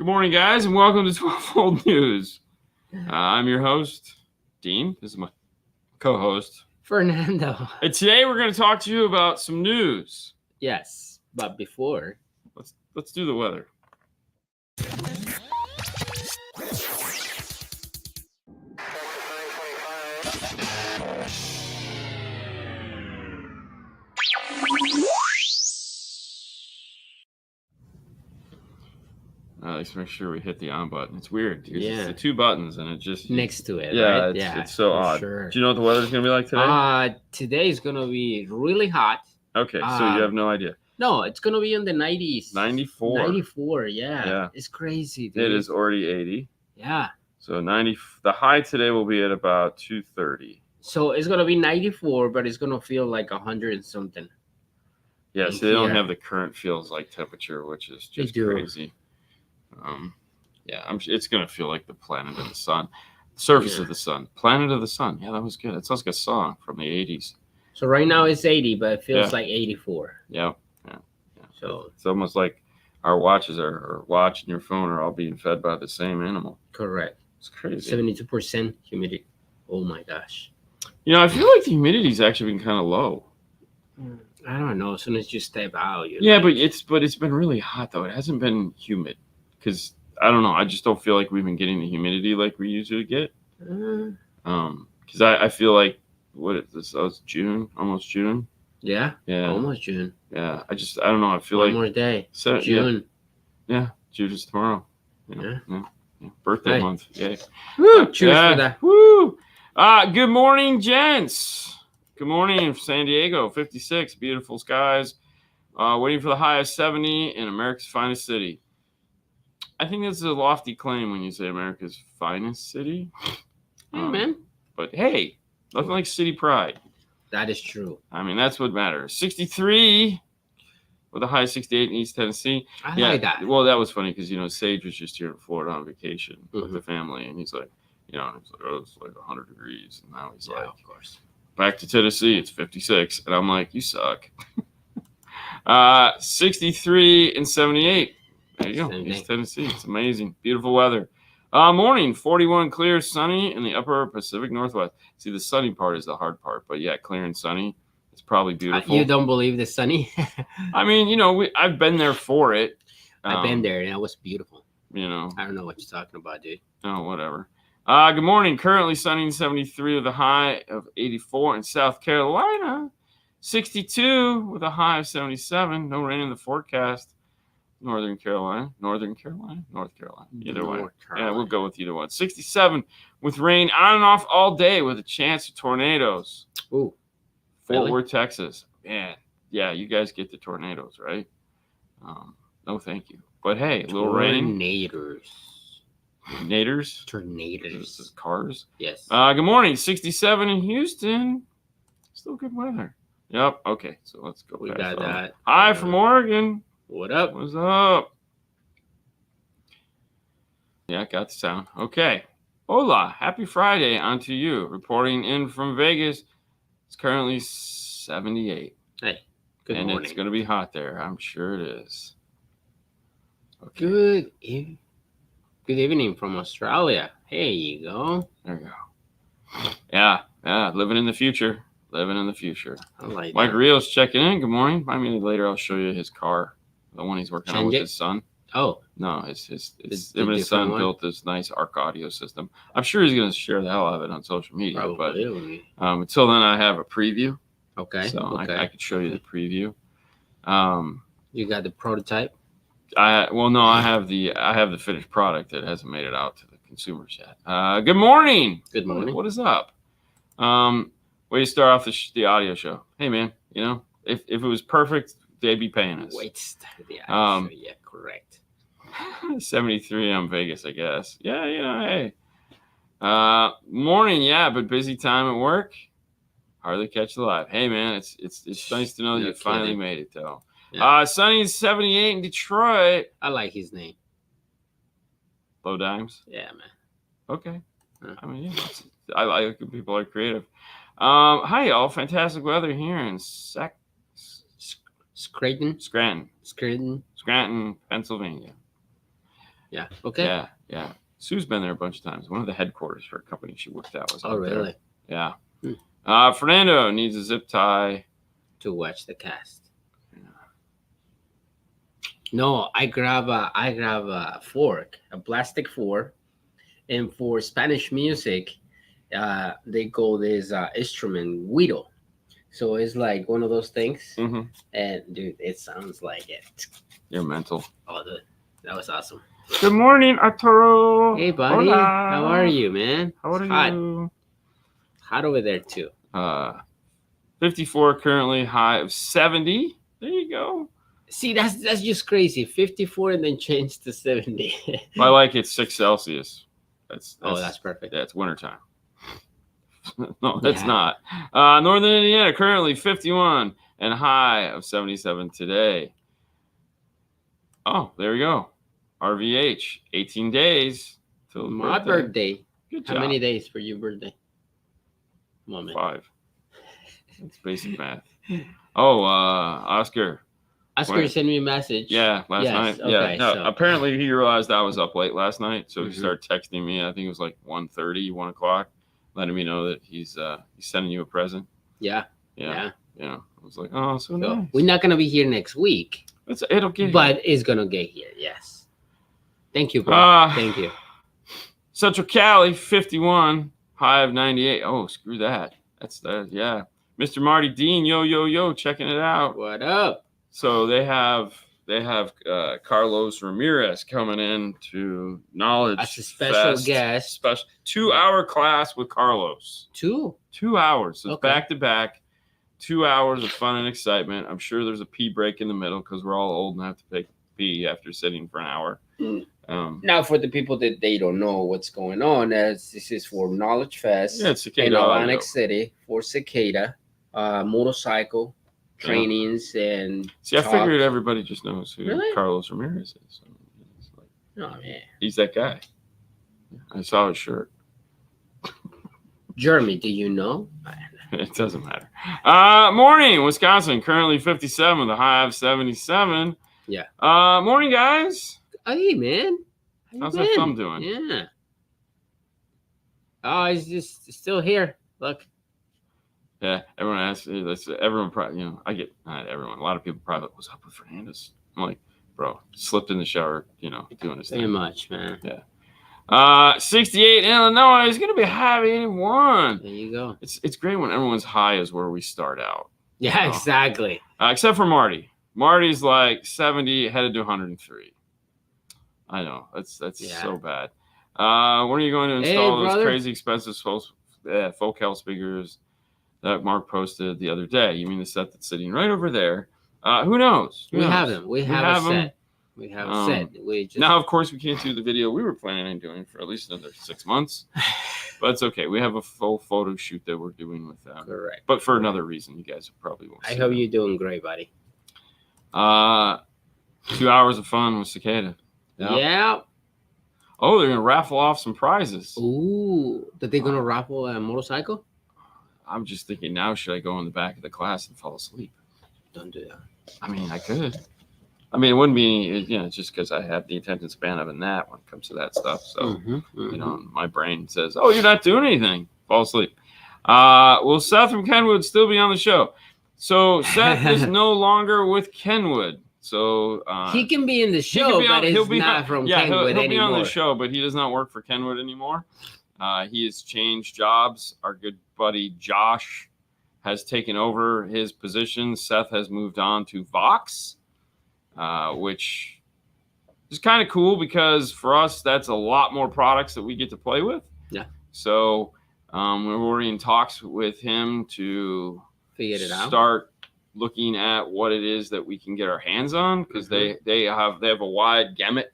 Good morning, guys, and welcome to 12-Fold News. I'm your host, Dean. This is my co-host, Fernando. And today we're going to talk to you about some news. Yes, but before, let's do the weather. Let's make sure we hit the on button. It's weird because it's the two buttons and it just next to it. Yeah, right? It's so odd. Sure. Do you know what the weather's going to be like today? Today is going to be really hot. Okay, so you have no idea. No, it's going to be in the 90s. 94. 94, yeah. It's crazy, dude. It is already 80. Yeah. So 90. The high today will be at about 2:30. So it's going to be 94, but it's going to feel like 100 and something. Yes, they don't have the current feels like temperature, which is just crazy. It's going to feel like the planet of the sun. Surface of the sun. Planet of the sun. Yeah, that was good. It sounds like a song from the 80s. So right now it's 80, but it feels like 84. Yeah. So it's almost like our watches or watch and your phone are all being fed by the same animal. Correct. It's crazy. 72% humidity. Oh my gosh. You know, I feel like the humidity's actually been kind of low. I don't know. As soon as you step out, but it's been really hot though. It hasn't been humid because I don't know. I just don't feel like we've been getting the humidity like we usually get. Because I feel like what is this? Oh, it's June, almost June. Yeah, almost June. Yeah, I don't know. I feel One more day. June. Yeah, June is tomorrow. Yeah. Birthday month. Yay. Woo! Cheers for that. Woo! Good morning, gents. Good morning, San Diego. 56, beautiful skies. Waiting for the high of 70 in America's finest city. I think this is a lofty claim when you say America's finest city. Hey, man. But hey, nothing like city pride. That is true. I mean, that's what matters. 63 with a high of 68 in East Tennessee. I like that. Well, that was funny because, Sage was just here in Florida on vacation with the family. And he's like, oh, it's like 100 degrees. And now he's like, of course. Back to Tennessee, it's 56. And I'm like, you suck. 63 and 78. There you go. East Tennessee. It's amazing. Beautiful weather. Morning, 41 clear, sunny in the upper Pacific Northwest. See, the sunny part is the hard part, but yeah, clear and sunny. It's probably beautiful. You don't believe the sunny? I mean, I've been there for it. I've been there, and it was beautiful. I don't know what you're talking about, dude. Oh, whatever. Good morning. Currently sunny in 73 with a high of 84 in South Carolina. 62 with a high of 77. No rain in the forecast. North Carolina. Either way. Yeah, we'll go with either one. 67 with rain on and off all day with a chance of tornadoes. Ooh. Fort Worth, Texas. Man, yeah, you guys get the tornadoes, right? No, thank you. But hey, a little rain. Tornadoes. Cars. Yes. Good morning. 67 in Houston. Still good weather. Yep. Okay, so let's go. We got that. Hi from Oregon. What up? What's up? Yeah, got the sound. Okay. Hola. Happy Friday. On to you. Reporting in from Vegas. It's currently 78. Hey, good morning. And it's going to be hot there. I'm sure it is. Okay. Good evening from Australia. Here you go. There you go. Yeah. Living in the future. I like Mike that. Rios checking in. Good morning. I mean, later I'll show you his car. The one he's working on with his son. Oh. No, him and his son built this nice ARC audio system. I'm sure he's going to share the hell out of it on social media. Probably. But until then, I have a preview. Okay. So I could show you the preview. You got the prototype? I have the finished product that hasn't made it out to the consumers yet. Good morning. Good morning. What is up? Way to start off the audio show. Hey man, if it was perfect, they'd be paying us. Yeah, correct. 73 on Vegas, I guess. Yeah, hey. Morning, but busy time at work. Hardly catch the live. Hey man, it's nice to know that you finally made it though. Yeah. Sunny 78 in Detroit. I like his name. Low Dimes? Yeah, man. Okay. I mean, I like when people are creative. Hi y'all, fantastic weather here in Scranton, Pennsylvania. Yeah. Okay. Yeah, yeah. Sue's been there a bunch of times. One of the headquarters for a company she worked at was Oh, out really? there. Yeah. Fernando needs a zip tie. To watch the cast. No, I grab a fork, a plastic fork, and for Spanish music, they call this instrument guiro. So it's like one of those things, Mm-hmm. and dude, it sounds like it. You're mental. Oh, dude, that was awesome. Good morning, Arturo. Hey, buddy, Hola. how are you, man? How are It's hot. you? Hot over there too. 54 currently, high of 70. There you go. See, that's just crazy. 54 and then change to 70. I like it 6 Celsius. That's perfect. That's wintertime. No, that's not. Northern Indiana currently 51 and high of 77 today. Oh, there we go. RVH, 18 days till My birthday. Good job. How many days for your birthday? 5. It's basic math. Oh, Oscar. Oscar sent me a message. Yeah, last night. Okay, yeah, no. so. Apparently, he realized I was up late last night, so he started texting me. I think it was like 1:30, 1 o'clock, letting me know that he's sending you a present. Yeah. Yeah. I was like, oh, so nice. We're not gonna be here next week. It'll get but here. It's gonna get here. Yes. Thank you, bro. Thank you. Central Cali 51, high of 98. Oh, screw that. That's that. Yeah. Mr. Marty Dean, yo, checking it out. What up? So they have Carlos Ramirez coming in to Knowledge. That's a special guest. Special 2-hour class with Carlos. 2 hours. So it's back to back. 2 hours of fun and excitement. I'm sure there's a pee break in the middle because we're all old and have to take pee after sitting for an hour. Now, for the people that they don't know what's going on, this is for Knowledge Fest in Atlantic City for Cicada, motorcycle trainings and. See, I figured everybody just knows who Carlos Ramirez is. So oh man, he's that guy. I saw his shirt. Jeremy, do you know? It doesn't matter. Morning, Wisconsin, currently 57 with a high of 77. Yeah. Morning, guys. Hey, man. How's that thumb doing? Yeah. Oh, he's just still here. Look. Yeah, everyone asks. Everyone probably, I get not everyone. A lot of people probably, what's up with Fernandez? I'm like, bro, slipped in the shower, doing his thing. Very much, man. Yeah. 68 in Illinois is going to be high of 81. There you go. It's great when everyone's high is where we start out. Yeah, exactly. Except for Marty. Marty's like 70, headed to 103. I know. That's so bad. When are you going to install those crazy expensive folk health speakers that Mark posted the other day? You mean the set that's sitting right over there? Who knows? We have them. We have a set. We have a set. Now, of course, we can't do the video we were planning on doing for at least another 6 months. But it's okay. We have a full photo shoot that we're doing with them. Correct. But for another reason, you guys probably won't see I hope you're doing great, buddy. 2 hours of fun with Cicada. Yeah. Oh, they're gonna raffle off some prizes. Ooh, that they're gonna raffle a motorcycle? I'm just thinking now, should I go in the back of the class and fall asleep? Don't do that. I mean, I could. I mean, it wouldn't be, just because I have the attention span of a gnat when it comes to that stuff. So, my brain says, oh, you're not doing anything. Fall asleep. Will Seth from Kenwood still be on the show? So Seth is no longer with Kenwood. So he can be in the show, but he's not from Kenwood anymore. He'll be on the show, but he does not work for Kenwood anymore. He has changed jobs. Our good buddy Josh has taken over his position. Seth has moved on to Vox, which is kind of cool because for us, that's a lot more products that we get to play with. Yeah. So we're already in talks with him to figure it out. Start looking at what it is that we can get our hands on because they have a wide gamut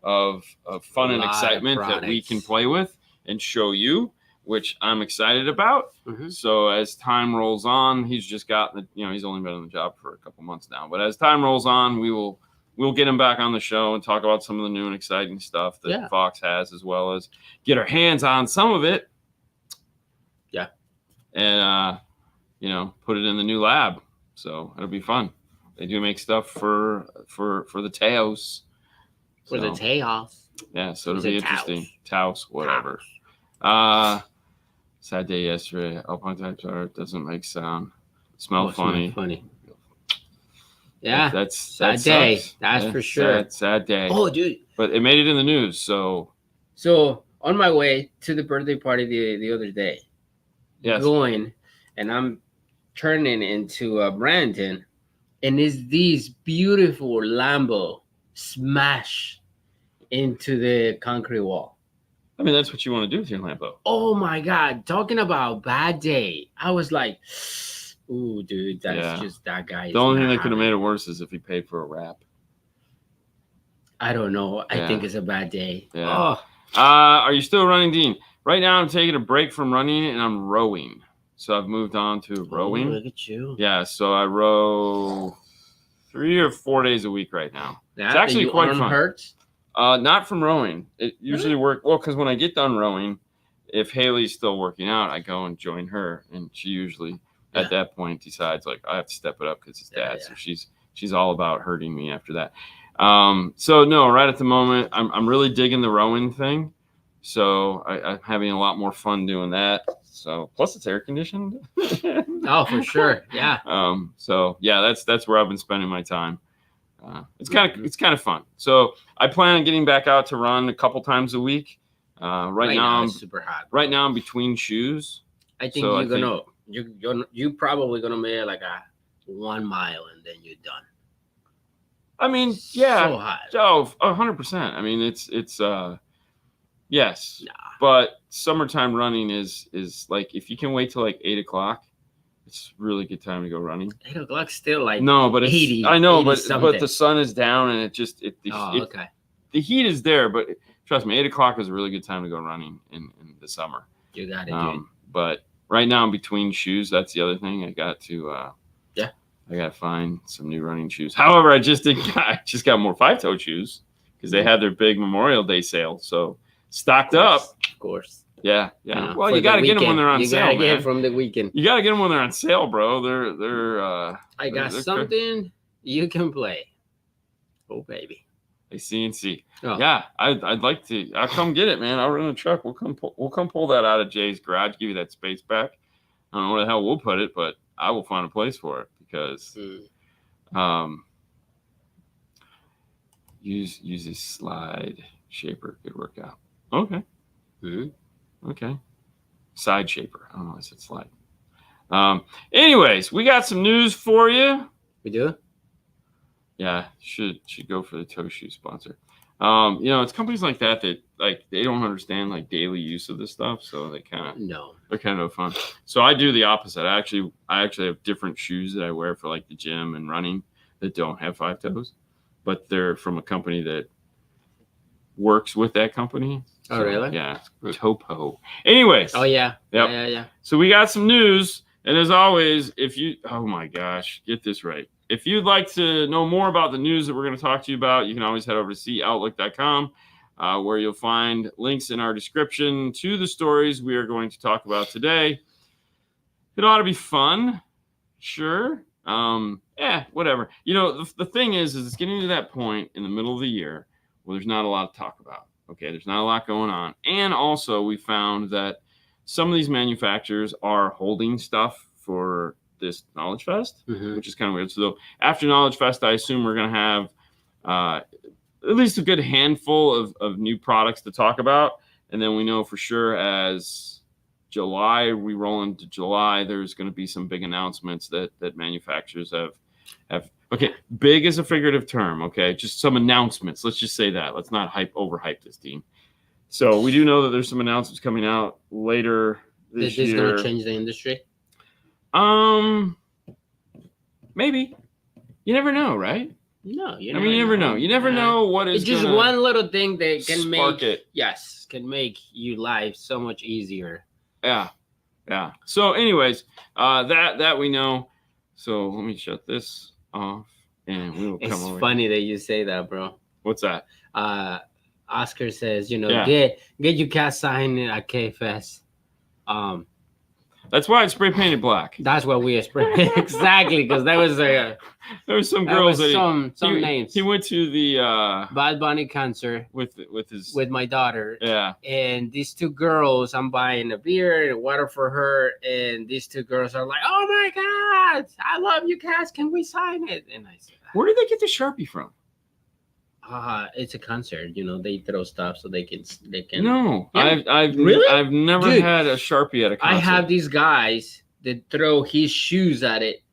of fun and excitement that we can play with and show you, which I'm excited about. So as time rolls on, he's just gotten he's only been on the job for a couple months now, but as time rolls on, we'll get him back on the show and talk about some of the new and exciting stuff that Fox has, as well as get our hands on some of it. Yeah. And put it in the new lab. So it'll be fun. They do make stuff for the Teos. For the Teos. Yeah, so it'll It's be a interesting. Taos. Taos, whatever. Sad day yesterday. Alpine types are doesn't make sound. Smell Oh, smell funny. funny. Yeah, That sad day. sucks. That's Yeah, for sure. sad day. Oh, dude. But it made it in the news, so So on my way to the birthday party the other day, yes. going, and I'm turning into Brandon, and it's these beautiful Lambo smash into the concrete wall. I mean, that's what you want to do with your Lambo. Oh my God! Talking about bad day, I was like, "Ooh, dude, that's Yeah. just that guy." The only thing that could have made it worse is if he paid for a wrap. I don't know. I Yeah. think it's a bad day. Yeah. Oh, Are you still running, Dean? Right now, I'm taking a break from running and I'm rowing. So I've moved on to rowing. look at you. Yeah, so I row 3 or 4 days a week right now. That, It's actually you quite arm fun. hurts. Not from rowing. It usually works well because when I get done rowing, if Haley's still working out, I go and join her, and she usually at that point decides like I have to step it up because it's dad. Yeah. So she's all about hurting me after that. So no, right at the moment, I'm really digging the rowing thing. So I'm having a lot more fun doing that. So plus it's air conditioned. Oh, for sure. Yeah. So yeah, that's where I've been spending my time. It's kind of fun. So I plan on getting back out to run a couple times a week. Right now it's super hot. Right now I'm between shoes. I think you're probably gonna make like a 1 mile and then you're done. I mean, yeah. So hot. Oh, 100%. I mean, it's yes. Nah. But summertime running is like if you can wait till like 8:00, it's a really good time to go running. 8:00 still like no, but it's 80, I know, 80 but something. the sun is down and it just okay. The heat is there, but trust me, 8:00 is a really good time to go running in the summer. You got it, dude. But right now I'm between shoes. That's the other thing. I got to I got to find some new running shoes. However, I just got more 5-toe shoes because they had their big Memorial Day sale. So stocked up. Of course. Yeah. Well, you got to get them when they're on sale, You got to get man. it from the weekend. You got to get them when they're on sale, bro. They're I got something you can play. Oh, baby. A CNC. Oh. Yeah, I'd like to. I'll come get it, man. I'll run a truck. We'll come pull that out of Jay's garage. Give you that space back. I don't know where the hell we'll put it, but I will find a place for it because use this slide shaper. Good workout. Okay. Okay. Side shaper. I don't know. I said slide. Anyways, we got some news for you. We do? Yeah, should go for the toe shoe sponsor. It's companies like that like they don't understand like daily use of this stuff, so they're kind of fun. So I do the opposite. I actually have different shoes that I wear for like the gym and running that don't have 5 toes, but they're from a company that works with that company. Oh, so, really? Yeah, Topo. Anyways. Oh yeah. Yep. Yeah. So we got some news, and as always, oh my gosh, get this right. If you'd like to know more about the news that we're going to talk to you about, you can always head over to coutlook.com, where you'll find links in our description to the stories we are going to talk about today. It ought to be fun. Sure. Whatever. The thing is it's getting to that point in the middle of the year where there's not a lot to talk about. Okay, there's not a lot going on. And also we found that some of these manufacturers are holding stuff for this Knowledge Fest, which is kind of weird. So after Knowledge Fest, I assume we're going to have at least a good handful of new products to talk about. And then we know for sure as July, we roll into July, there's going to be some big announcements that manufacturers have. Okay, big is a figurative term, okay? Just some announcements. Let's just say that. Let's not overhype this team. So we do know that there's some announcements coming out later this year. Is this going to change the industry? Maybe. You never know, right? No, you never know. You never know what is. It's just one little thing that can can make your life so much easier. Yeah. So, anyways, that we know. So let me shut this off, and we will come over. It's funny that you say that, bro. What's that? Oscar says, get your cat signed at K-Fest. That's why it's spray painted black. That's what we expressed exactly, because that was There were some girls that some names. He went to the Bad Bunny concert with his with my daughter. Yeah. And these two girls, I'm buying a beer and water for her, and these two girls are like, "Oh my God, I love you, Cass. Can we sign it?" And I said, where did they get the Sharpie from? It's a concert. You know, they throw stuff so they can. No, Yeah. I've Really? I've never Dude, had a Sharpie at a concert. I have these guys that throw his shoes at it,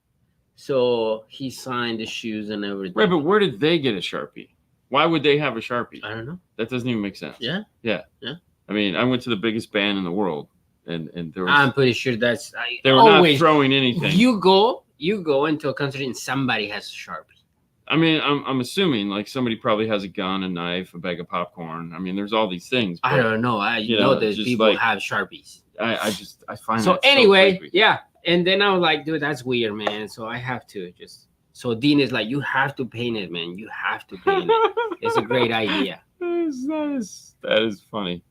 so he signed the shoes and everything. Right, but where did they get a Sharpie? Why would they have a Sharpie? I don't know. That doesn't even make sense. Yeah. I mean, I went to the biggest band in the world, and there was. I'm pretty sure they were not throwing anything. You go into a concert and somebody has a Sharpie. I mean, I'm assuming like somebody probably has a gun, a knife, a bag of popcorn. I mean, there's all these things. I don't know. You know that people have Sharpies. I find so that anyway, so yeah. And then I was like, dude, that's weird, man. So I have to just. So Dean is like, you have to paint it, man. You have to paint it. It's a great idea. That is funny.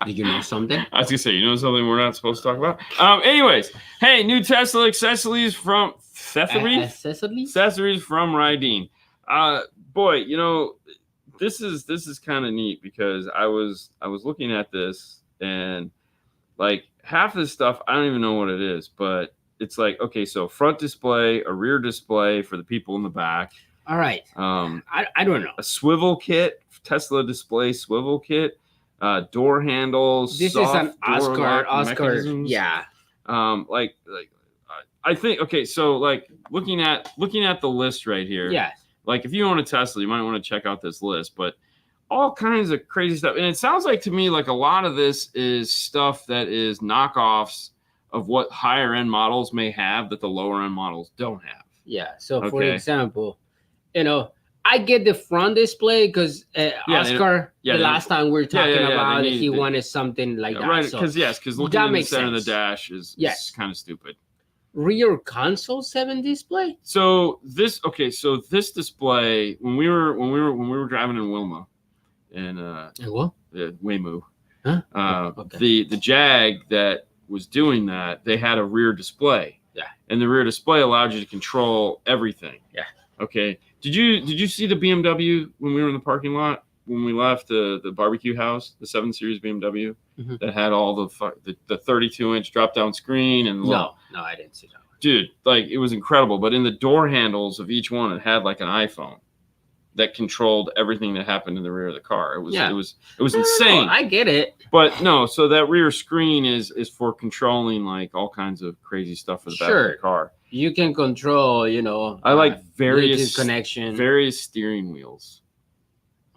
Did you know something? I was gonna say, you know something we're not supposed to talk about. Anyways, hey, new Tesla accessories from accessories from Rydeen. Boy, you know, this is kind of neat because I was looking at this and like half of this stuff I don't even know what it is, but it's like, okay, so front display, a rear display for the people in the back. All right. I don't know. A swivel kit, Tesla display swivel kit, door handles. This is an Oscar. Yeah. I think, okay, so like looking at the list right here. Yeah. Like if you own a Tesla, you might want to check out this list, but all kinds of crazy stuff. And it sounds like to me like a lot of this is stuff that is knockoffs of what higher end models may have that the lower end models don't have. Yeah. So for example, you know, I get the front display because Oscar, the last time we were talking about it, he wanted something like that. Right, because looking in the center of the dash is kind of stupid. Rear console 7 display. So this display when we were driving in Wilma, and Waymo, the Jag that was doing that, they had a rear display. Yeah, and the rear display allowed you to control everything. Yeah. Okay. Did you see the BMW when we were in the parking lot when we left the barbecue house, the 7 Series BMW that had all the 32-inch drop down screen and no, I didn't see that one. Dude, like it was incredible. But in the door handles of each one, it had like an iPhone that controlled everything that happened in the rear of the car. It was insane. I get it. But no, so that rear screen is for controlling like all kinds of crazy stuff for the back of the car. You can control, you know. I like various connection, various steering wheels.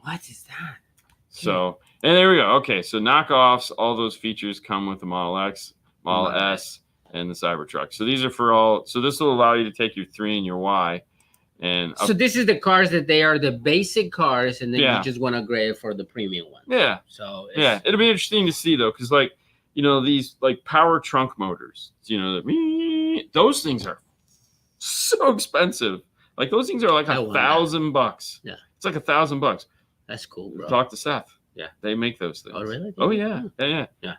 What is that? So, and there we go. Okay, so knockoffs, all those features come with the Model X, Model S, and the Cybertruck. So these are for all. So this will allow you to take your 3 and your Y. And so this is the cars that they are the basic cars, and then you just want to upgrade for the premium one. Yeah. So it'll be interesting to see though, because like these like power trunk motors, those things are so expensive. Like those things are like $1,000. Yeah, it's like $1,000. That's cool, bro. Talk to Seth. Yeah, they make those things. Oh, really? Oh yeah.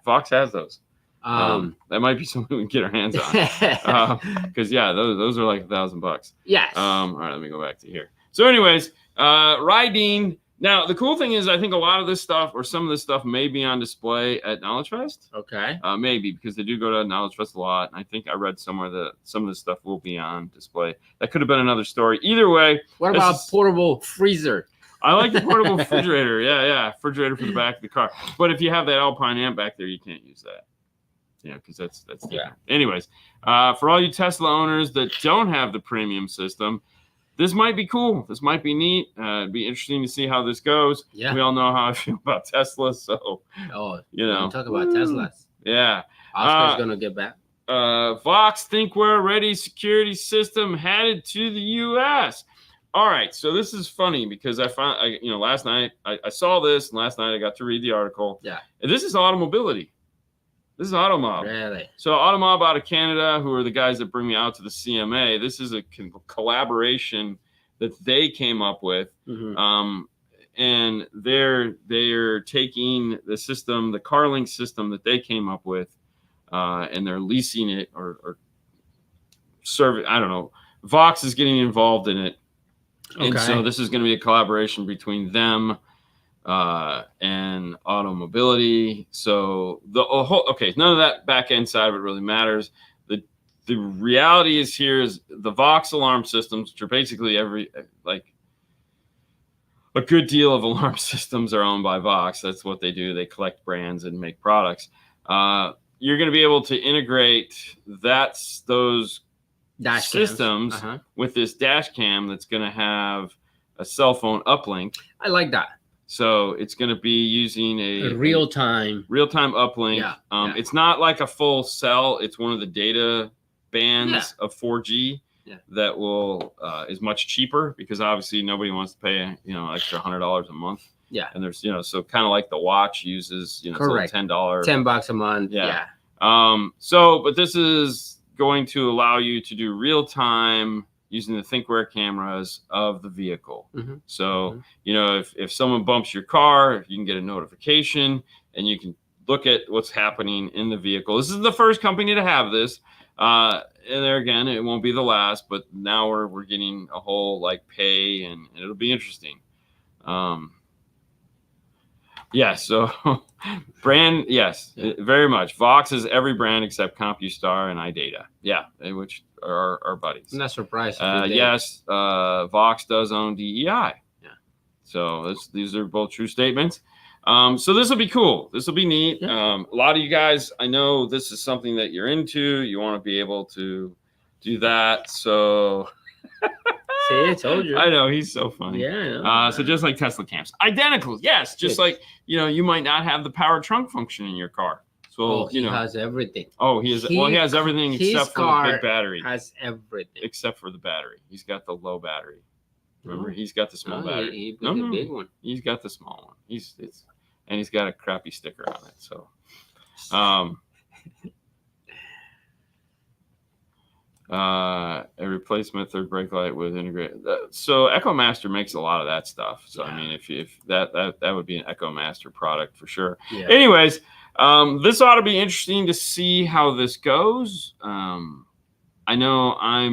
Fox has those. That might be something we can get our hands on. Because those are like $1,000. Yes. All right, let me go back to here. So, anyways, Rydeen. Now, the cool thing is, I think a lot of this stuff, or some of this stuff, may be on display at Knowledge Fest. Okay. Maybe because they do go to Knowledge Fest a lot, and I think I read somewhere that some of this stuff will be on display. That could have been another story. Either way. What about portable freezer? I like the portable refrigerator. Yeah, refrigerator for the back of the car. But if you have that Alpine amp back there, you can't use that. Yeah, because that's different. Yeah. Anyways, for all you Tesla owners that don't have the premium system, this might be cool. This might be neat. It'd be interesting to see how this goes. Yeah. We all know how I feel about Tesla, so talk about Teslas. Yeah. Oscar's gonna get back. Vox ThinkWare Ready security system headed to the U.S. All right, so this is funny because I found, last night I saw this, and last night I got to read the article. Yeah. And this is automobility. This is Automob. Really? So Automob out of Canada, who are the guys that bring me out to the CMA. This is a collaboration that they came up with. Mm-hmm. and they're taking the system, the CarLink system that they came up with, and they're leasing it or serving. I don't know. Vox is getting involved in it, and so this is going to be a collaboration between them and Automobility. So the whole none of that back end side of it really matters. The reality is here is the Vox alarm systems, which are basically a good deal of alarm systems are owned by Vox. That's what they do. They collect brands and make products. You're going to be able to integrate those dash systems with this dash cam that's going to have a cell phone uplink. I like that. So it's going to be using a real-time uplink. Yeah. It's not like a full cell. It's one of the data bands of 4G that will is much cheaper, because obviously nobody wants to pay extra $100 a month. Yeah. And there's so kind of like the watch uses correct $10 $10 a month. Yeah. But this is going to allow you to do real time using the ThinkWare cameras of the vehicle. So, if someone bumps your car, you can get a notification and you can look at what's happening in the vehicle. This is the first company to have this. And there again, it won't be the last, but now we're getting a whole pay, and it'll be interesting. So brand, very much. Vox is every brand except CompuStar and iData. Which are our buddies. I'm not surprised. Vox does own DEI. So these are both true statements. So this will be cool. This will be neat. A lot of you guys, I know this is something that you're into. You want to be able to do that. So see, I told you. I know, he's so funny. Yeah. So just like Tesla cams, identical. Yes, just like you might not have the power trunk function in your car. So he has everything. Oh, he has everything except for the big battery. Has everything except for the battery. He's got the low battery. Remember, he's got the small battery. He put the big one. He's got the small one. And he's got a crappy sticker on it. So, a replacement third brake light with integrated. So EchoMaster makes a lot of that stuff. So I mean, if that would be an EchoMaster product for sure. Yeah. Anyways, this ought to be interesting to see how this goes. I know I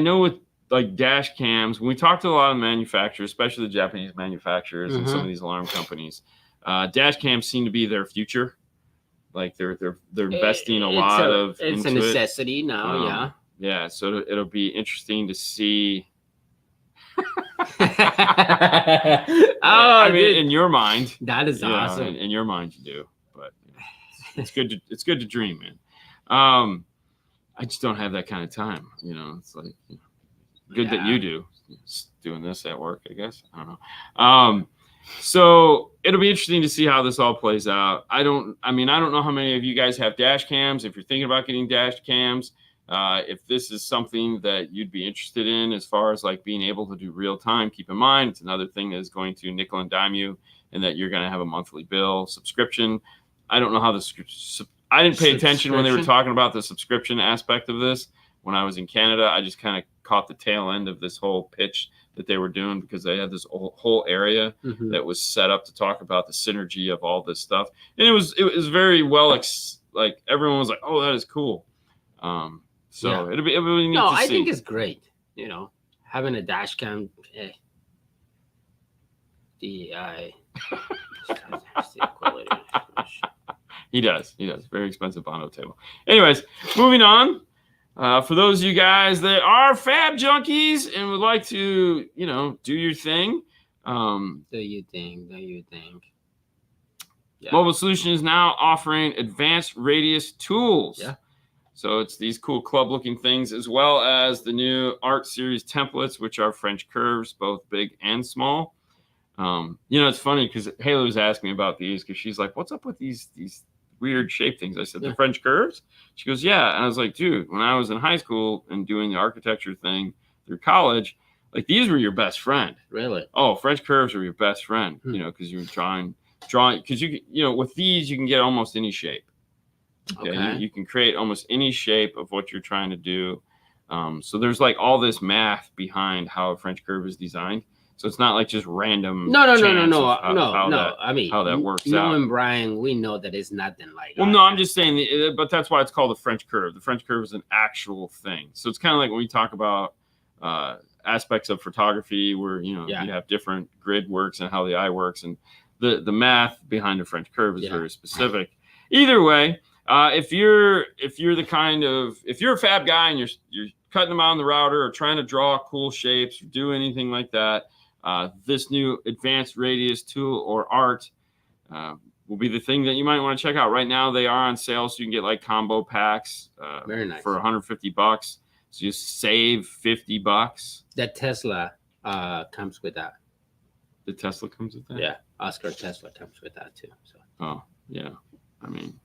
know with like dash cams, when we talk to a lot of manufacturers, especially the Japanese manufacturers and some of these alarm companies, dash cams seem to be their future. Like they're investing a lot of it's into a necessity now. Yeah, so it'll be interesting to see. I mean, in your mind, that is awesome. In your mind, you do, but it's good. It's good to dream, man. I just don't have that kind of time. It's like good that you do. Just doing this at work, I guess. I don't know. So it'll be interesting to see how this all plays out. I don't know how many of you guys have dash cams. If you're thinking about getting dash cams, if this is something that you'd be interested in as far as like being able to do real time, keep in mind it's another thing that is going to nickel and dime you, and that you're going to have a monthly bill subscription. I don't know how I didn't pay attention when they were talking about the subscription aspect of this when I was in Canada. I just kind of caught the tail end of this whole pitch that they were doing, because they had this whole area that was set up to talk about the synergy of all this stuff. And it was very well, like everyone was like, oh, that is cool. It'll be neat to see. I think it's great. Having a dash cam, DEI. He does. Very expensive Bondo table. Anyways, moving on. For those of you guys that are fab junkies and would like to, do your thing. Do you think? Yeah. Mobile Solution is now offering advanced radius tools. Yeah. So it's these cool club-looking things, as well as the new Art Series templates, which are French curves, both big and small. It's funny because Haley was asking me about these, because she's like, what's up with these weird shape things? I said, the French curves? She goes, yeah. And I was like, dude, when I was in high school and doing the architecture thing through college, like these were your best friend. Really? Oh, French curves were your best friend, because you were drawing, because with these, you can get almost any shape. Okay. You can create almost any shape of what you're trying to do. So there's like all this math behind how a French curve is designed. So it's not like just random. No. How I mean, that works knowing out. Brian, we know that it's nothing like. Well, no, I'm just saying, but that's why it's called the French curve. The French curve is an actual thing. So it's kind of like when we talk about aspects of photography, where you have different grid works and how the eye works, and the math behind the French curve is very specific. Either way, if you're a fab guy and you're cutting them out on the router or trying to draw cool shapes, or do anything like that, this new advanced radius tool or art will be the thing that you might want to check out. Right now they are on sale, so you can get like combo packs very nice for $150. So you save $50. That Tesla comes with that. The Tesla comes with that? Yeah, Oscar Tesla comes with that too. So. Oh, yeah. I mean,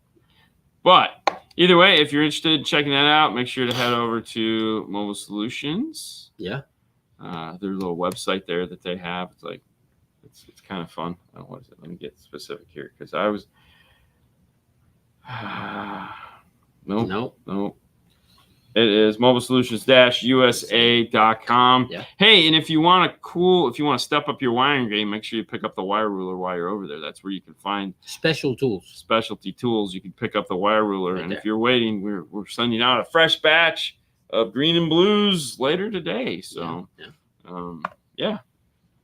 but either way, if you're interested in checking that out, make sure to head over to Mobile Solutions. Yeah. Their little website there that they have. It's like, it's kind of fun. What is it? Let me get specific here, because I was nope. It is mobilesolutions-usa.com. Yeah. Hey, and if you want to step up your wiring game, make sure you pick up the wire ruler while you're over there. That's where you can find specialty tools. You can pick up the wire ruler, and if you're waiting, we're sending out a fresh batch of green and blues later today. So,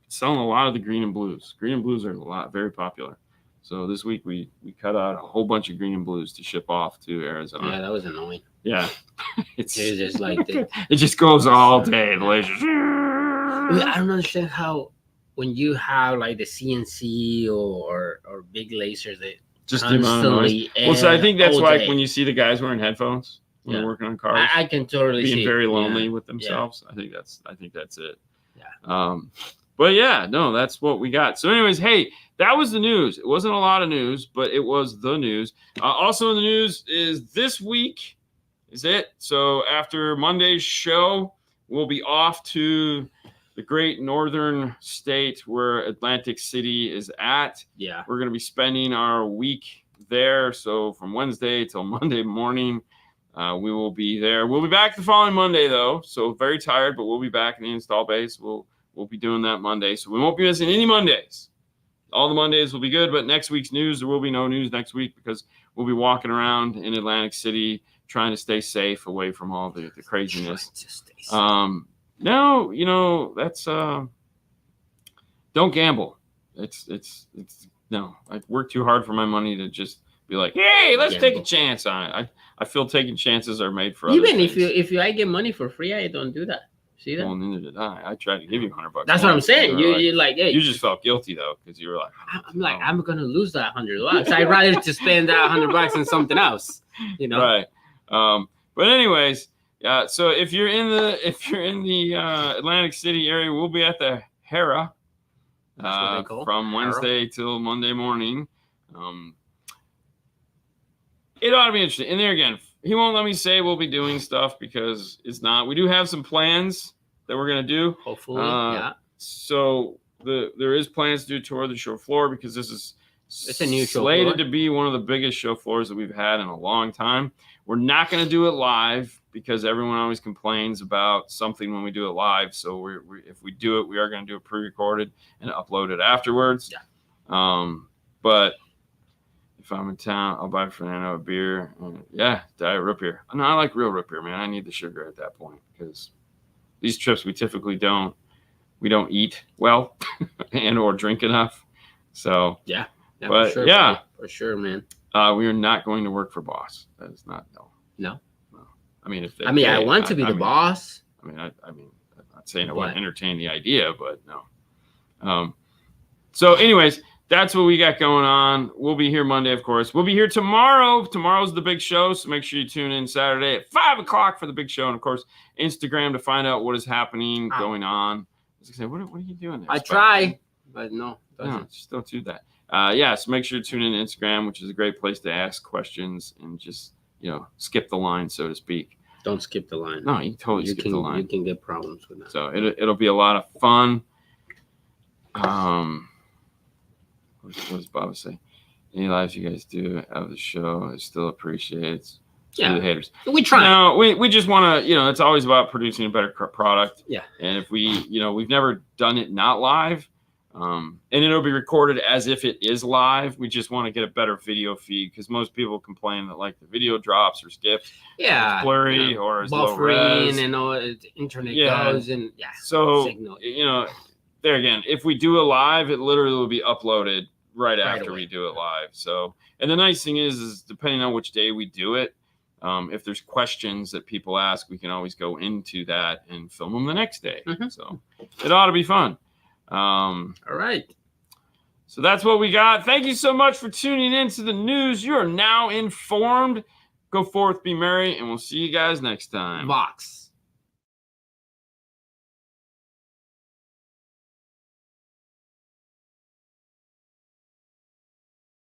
selling a lot of the green and blues. Green and blues are very popular. So this week we cut out a whole bunch of green and blues to ship off to Arizona. Yeah, that was annoying. Yeah, it's just like it just goes all day. The lasers. I don't understand how when you have like the CNC or big lasers that just constantly. Well, so I think that's why when you see the guys wearing headphones when they're working on cars, I can totally being see very lonely with themselves. Yeah. I think that's it. Yeah. But yeah, no, that's what we got. So, anyways, hey, that was the news. It wasn't a lot of news, but it was the news. Also in the news is this week is it. So after Monday's show, we'll be off to the great northern state where Atlantic City is at. Yeah. We're going to be spending our week there. So from Wednesday till Monday morning, we will be there. We'll be back the following Monday, though. So very tired, but we'll be back in the install base. We'll be doing that Monday. So we won't be missing any Mondays. All the Mondays will be good, but next week's news, there will be no news next week because we'll be walking around in Atlantic City trying to stay safe away from all the craziness. No, that's don't gamble. It's no. I work too hard for my money to just be like, hey, let's take a chance on it. I feel taking chances are made for even other things. if I get money for free, I don't do that. See that? Well, neither did I. I tried to give you $100. That's what I'm saying. You're like, hey. You just felt guilty though, because you were like, I'm like, I'm gonna lose that $100. I'd rather just spend that $100 on something else. You know? Right. But anyways, yeah. So if you're in the Atlantic City area, we'll be at the Hera from Wednesday till Monday morning. It ought to be interesting. And there again, he won't let me say we'll be doing stuff because it's not. We do have some plans that we're going to do. Hopefully, yeah. So there is plans to do a tour of the show floor because it's a new show slated to be one of the biggest show floors that we've had in a long time. We're not going to do it live because everyone always complains about something when we do it live. So if we do it, we are going to do it pre-recorded and upload it afterwards. Yeah. But if I'm in town, I'll buy Fernando a beer. Diet root beer. No, I like real root beer, man. I need the sugar at that point because these trips we typically don't eat well and or drink enough. So yeah, but for sure, man. We are not going to work for Boss. That is not no. I mean, I want to be the boss. I'm not saying I want to entertain the idea, but no. So, anyways. That's what we got going on. We'll be here Monday, of course. We'll be here tomorrow. Tomorrow's the big show, so make sure you tune in Saturday at 5 o'clock for the big show. And, of course, Instagram to find out what is happening, going on. I was going to say, what are you doing there? I try, but no. Just don't do that. So make sure to tune in to Instagram, which is a great place to ask questions and just, skip the line, so to speak. Don't skip the line. No, you can totally skip the line. You can get problems with that. So it'll be a lot of fun. What does Bob say? Any lives you guys do of the show is still appreciated. Yeah. Screw the haters. We try. No, we just want to, it's always about producing a better product. Yeah. And if we've never done it not live, and it'll be recorded as if it is live. We just want to get a better video feed because most people complain that like the video drops or skips. Yeah. Or it's blurry or it's low res. And all the internet goes and So, signal. there again, if we do it live, it literally will be uploaded right after away. we do it live. So, and the nice thing is depending on which day we do it, if there's questions that people ask, we can always go into that and film them the next day. Mm-hmm. So it ought to be fun. All right. So that's what we got. Thank you so much for tuning in to the news. You are now informed. Go forth, be merry, and we'll see you guys next time. Vox.